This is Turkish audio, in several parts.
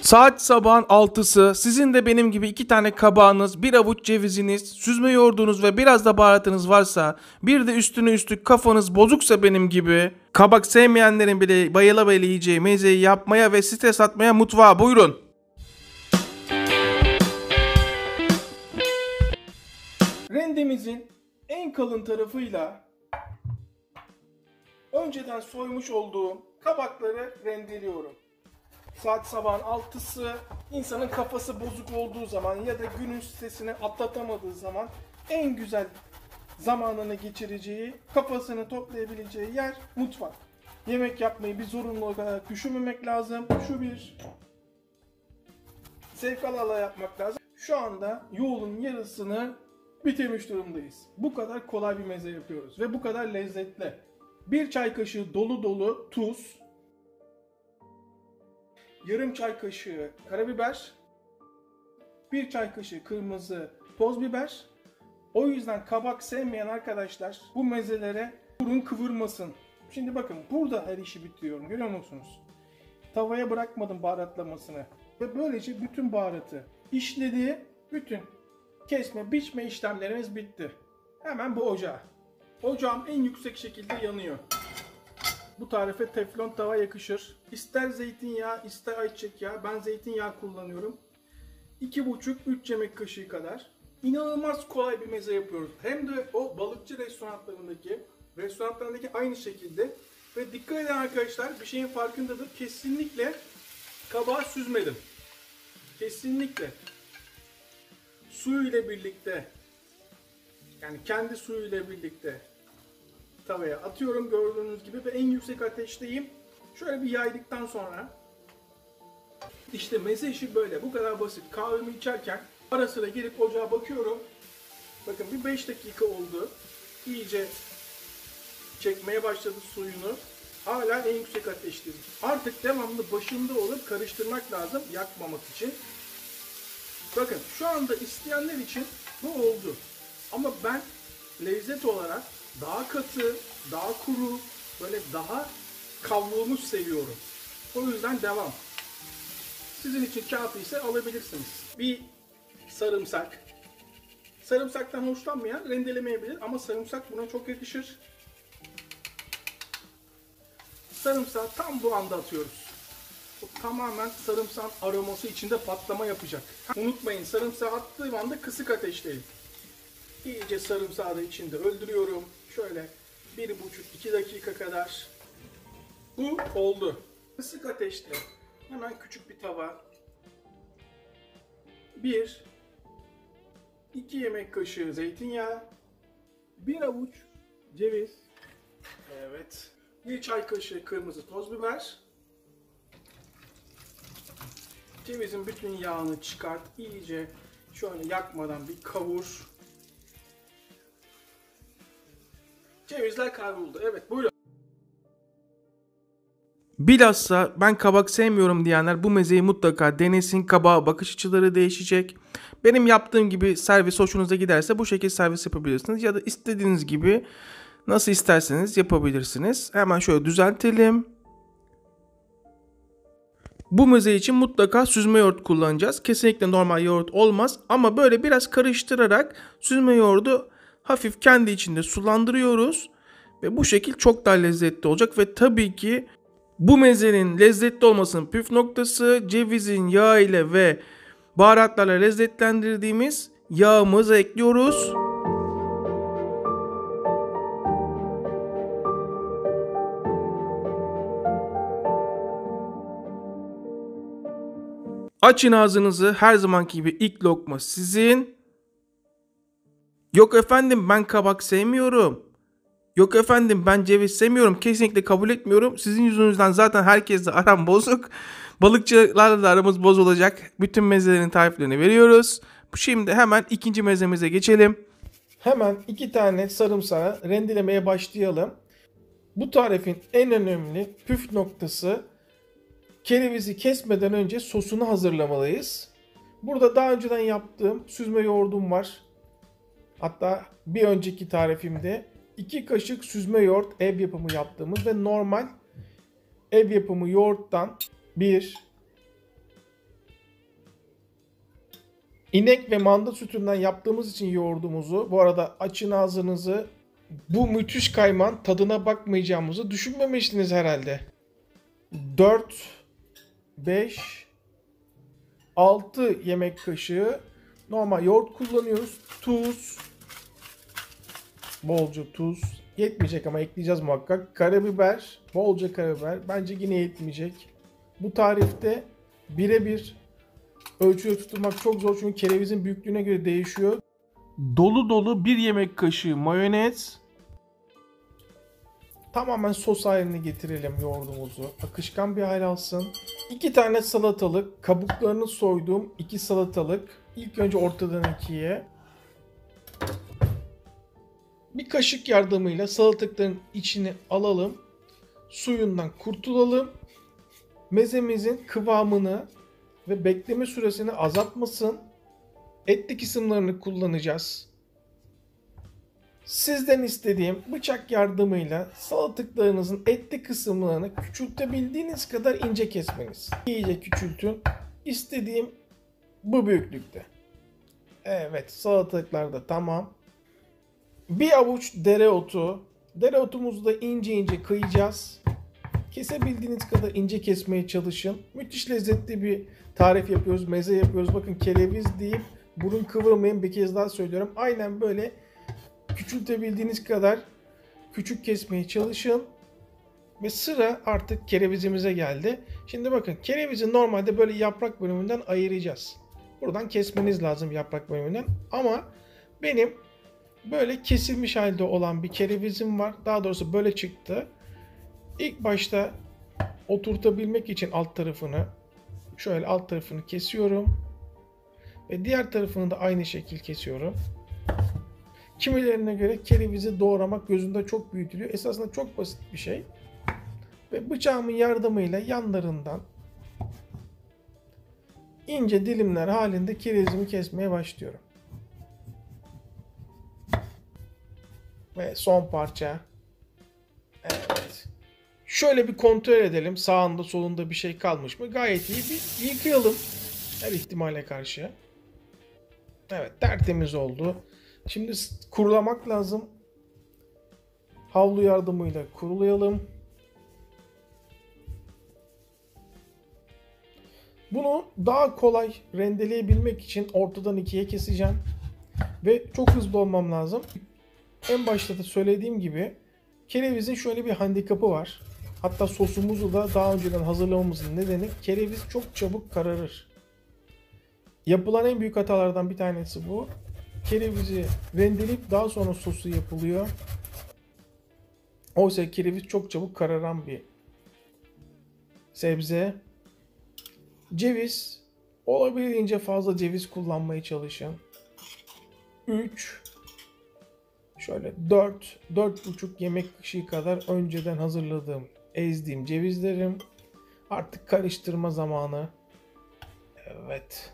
Saat sabahın 6'sı. Sizin de benim gibi 2 tane kabağınız, bir avuç ceviziniz, süzme yoğurdunuz ve biraz da baharatınız varsa, bir de üstüne üstlük kafanız bozuksa benim gibi, kabak sevmeyenlerin bile bayıla bayıla yiyeceği mezeyi yapmaya ve stres atmaya mutfağa buyurun. Rendemizin en kalın tarafıyla önceden soymuş olduğum kabakları rendeliyorum. Saat sabahın 6'sı, insanın kafası bozuk olduğu zaman ya da günün stresini atlatamadığı zaman en güzel zamanını geçireceği, kafasını toplayabileceği yer mutfak. Yemek yapmayı bir zorunlu olarak düşünmemek lazım. Şu bir zevk ala yapmak lazım. Şu anda yolun yarısını bitirmiş durumdayız. Bu kadar kolay bir meze yapıyoruz ve bu kadar lezzetli. Bir çay kaşığı dolu dolu tuz, yarım çay kaşığı karabiber, bir çay kaşığı kırmızı toz biber. O yüzden kabak sevmeyen arkadaşlar bu mezelere burun kıvırmasın. Şimdi bakın burada her işi bitiriyorum, görüyor musunuz? Tavaya bırakmadım baharatlamasını. Ve böylece bütün baharatı işlediği bütün kesme biçme işlemlerimiz bitti. Hemen bu ocağa. Ocağım en yüksek şekilde yanıyor. Bu tarife teflon tava yakışır. İster zeytinyağı, ister ayçiçek yağı. Ben zeytinyağı kullanıyorum. 2,5-3 yemek kaşığı kadar. İnanılmaz kolay bir meze yapıyoruz. Hem de o balıkçı restoranlarındaki aynı şekilde. Ve dikkat edin arkadaşlar, bir şeyin farkındadır. Kesinlikle kabağı süzmedim. Kesinlikle. Suyu ile birlikte, yani kendi suyu ile birlikte tavaya atıyorum gördüğünüz gibi ve en yüksek ateşteyim. Şöyle bir yaydıktan sonra işte meze işi böyle, bu kadar basit. Kahvemi içerken ara sıra gelip ocağa bakıyorum. Bakın bir 5 dakika oldu. İyice çekmeye başladı suyunu. Hala en yüksek ateşteyiz. Artık devamlı başında olup karıştırmak lazım yakmamak için. Bakın şu anda isteyenler için bu oldu. Ama ben lezzet olarak daha katı, daha kuru, böyle daha kavrulmuş seviyorum. O yüzden devam. Sizin için kafi ise alabilirsiniz. Bir sarımsak. Sarımsaktan hoşlanmayan rendelemeyebilir ama sarımsak buna çok yakışır. Sarımsağı tam bu anda atıyoruz. O tamamen sarımsağın aroması içinde patlama yapacak. Unutmayın, sarımsağı attığım anda kısık ateşteyim. İyice sarımsağı da içinde öldürüyorum. Şöyle 1,5-2 dakika kadar. Bu oldu. Kısık ateşte hemen küçük bir tava. 1-2 yemek kaşığı zeytinyağı. 1 avuç ceviz. Evet. 1 çay kaşığı kırmızı toz biber. Cevizin bütün yağını çıkart. İyice şöyle yakmadan bir kavur. Cevizler kavruldu. Evet, buyurun. Bilhassa ben kabak sevmiyorum diyenler bu mezeyi mutlaka denesin. Kabağa bakış açıları değişecek. Benim yaptığım gibi servis hoşunuza giderse bu şekilde servis yapabilirsiniz. Ya da istediğiniz gibi nasıl isterseniz yapabilirsiniz. Hemen şöyle düzeltelim. Bu meze için mutlaka süzme yoğurt kullanacağız. Kesinlikle normal yoğurt olmaz. Ama böyle biraz karıştırarak süzme yoğurdu hafif kendi içinde sulandırıyoruz. Ve bu şekil çok daha lezzetli olacak. Ve tabii ki bu mezenin lezzetli olmasının püf noktası cevizin yağı ile ve baharatlarla lezzetlendirdiğimiz yağımızı ekliyoruz. Açın ağzınızı, her zamanki gibi ilk lokma sizin. Yok efendim ben kabak sevmiyorum. Yok efendim ben ceviz sevmiyorum. Kesinlikle kabul etmiyorum. Sizin yüzünüzden zaten herkesle aram bozuk. Balıkçılarla da aramız bozulacak. Bütün mezelerin tariflerini veriyoruz. Şimdi hemen ikinci mezemize geçelim. Hemen 2 tane sarımsağı rendelemeye başlayalım. Bu tarifin en önemli püf noktası, kerevizi kesmeden önce sosunu hazırlamalıyız. Burada daha önceden yaptığım süzme yoğurdum var. Hatta bir önceki tarifimde 2 kaşık süzme yoğurt ev yapımı yaptığımız ve normal ev yapımı yoğurttan 1, İnek ve manda sütünden yaptığımız için yoğurdumuzu, bu arada açın ağzınızı, bu müthiş kayman tadına bakmayacağımızı düşünmemiştiniz herhalde. 4, 5, 6 yemek kaşığı normal yoğurt kullanıyoruz. Tuz, bolca tuz. Yetmeyecek ama ekleyeceğiz muhakkak. Karabiber, bolca karabiber. Bence yine yetmeyecek. Bu tarifte birebir ölçüye tutturmak çok zor çünkü kerevizin büyüklüğüne göre değişiyor. Dolu dolu 1 yemek kaşığı mayonez. Tamamen sos haline getirelim yoğurdumuzu. Akışkan bir hal alsın. 2 tane salatalık, kabuklarını soyduğum 2 salatalık. İlk önce ortadan ikiye. Bir kaşık yardımıyla salatalıkların içini alalım. Suyundan kurtulalım. Mezemizin kıvamını ve bekleme süresini azaltmasın. Etli kısımlarını kullanacağız. Sizden istediğim bıçak yardımıyla salatalıklarınızın etli kısımlarını küçültebildiğiniz kadar ince kesmeniz. İyice küçültün. İstediğim bu büyüklükte. Evet, salatalıklar da tamam. Bir avuç dereotu. Dereotumuzu da ince ince kıyacağız. Kesebildiğiniz kadar ince kesmeye çalışın. Müthiş lezzetli bir tarif yapıyoruz, meze yapıyoruz. Bakın kereviz deyip burun kıvırmayın, bir kez daha söylüyorum. Aynen böyle küçültebildiğiniz kadar küçük kesmeye çalışın. Ve sıra artık kerevizimize geldi. Şimdi bakın kerevizi normalde böyle yaprak bölümünden ayıracağız. Buradan kesmeniz lazım yaprak bölümünden. Ama benim böyle kesilmiş halde olan bir kerevizim var. Daha doğrusu böyle çıktı. İlk başta oturtabilmek için alt tarafını şöyle alt tarafını kesiyorum. Ve diğer tarafını da aynı şekil kesiyorum. Kimilerine göre kerevizi doğramak gözünde çok büyütülüyor. Esasında çok basit bir şey. Ve bıçağımın yardımıyla yanlarından ince dilimler halinde kerevizimi kesmeye başlıyorum. Ve son parça. Evet. Şöyle bir kontrol edelim. Sağında solunda bir şey kalmış mı? Gayet iyi. Bir yıkayalım. Her ihtimale karşı. Evet, tertemiz oldu. Şimdi kurulamak lazım. Havlu yardımıyla kurulayalım. Bunu daha kolay rendeleyebilmek için ortadan ikiye keseceğim. Ve çok hızlı olmam lazım. En başta da söylediğim gibi kerevizin şöyle bir handikapı var. Hatta sosumuzu da daha önceden hazırlamamızın nedeni kereviz çok çabuk kararır. Yapılan en büyük hatalardan bir tanesi bu. Kerevizi rendeleyip daha sonra sosu yapılıyor. Oysa kereviz çok çabuk kararan bir sebze. Ceviz, olabildiğince fazla ceviz kullanmaya çalışın. 3, şöyle 4, 4,5 yemek kaşığı kadar önceden hazırladığım, ezdiğim cevizlerim. Artık karıştırma zamanı. Evet.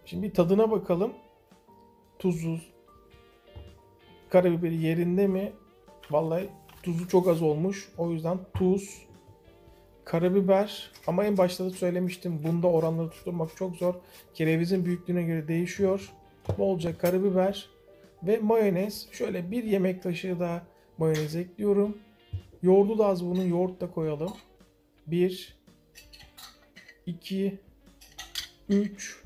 Şimdi bir tadına bakalım. Tuzu, karabiberi yerinde mi? Vallahi tuzu çok az olmuş. O yüzden tuz, karabiber, ama en başta da söylemiştim, bunda oranları tutturmak çok zor. Kerevizin büyüklüğüne göre değişiyor. Bolca karabiber ve mayonez. Şöyle 1 yemek kaşığı daha mayonez ekliyorum. Yoğurdu da az, bunun yoğurt da koyalım. 1, 2, 3.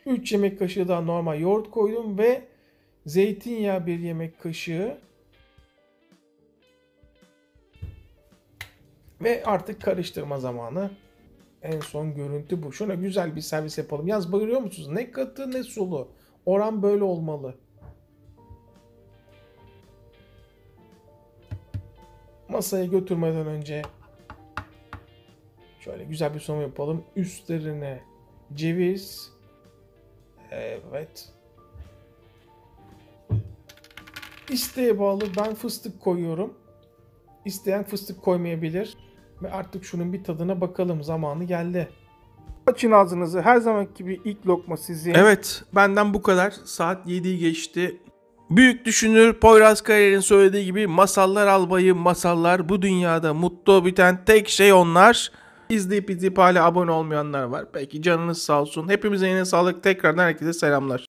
3 yemek kaşığı daha normal yoğurt koydum ve zeytinyağı 1 yemek kaşığı. Ve artık karıştırma zamanı. En son görüntü bu. Şuna güzel bir servis yapalım. Yalnız görüyor musunuz? Ne katı ne sulu. Oran böyle olmalı. Masaya götürmeden önce şöyle güzel bir sunum yapalım. Üstlerine ceviz. Evet. İsteğe bağlı, ben fıstık koyuyorum. İsteyen fıstık koymayabilir. Ve artık şunun bir tadına bakalım. Zamanı geldi. Açın ağzınızı. Her zamanki gibi ilk lokma sizin. Evet, benden bu kadar. Saat 7'yi geçti. Büyük düşünür Poyraz Karayel'in söylediği gibi masallar albayı, masallar bu dünyada mutlu biten tek şey onlar. İzleyip hala abone olmayanlar var. Belki canınız sağ olsun. Hepimize yine sağlık. Tekrardan herkese selamlar.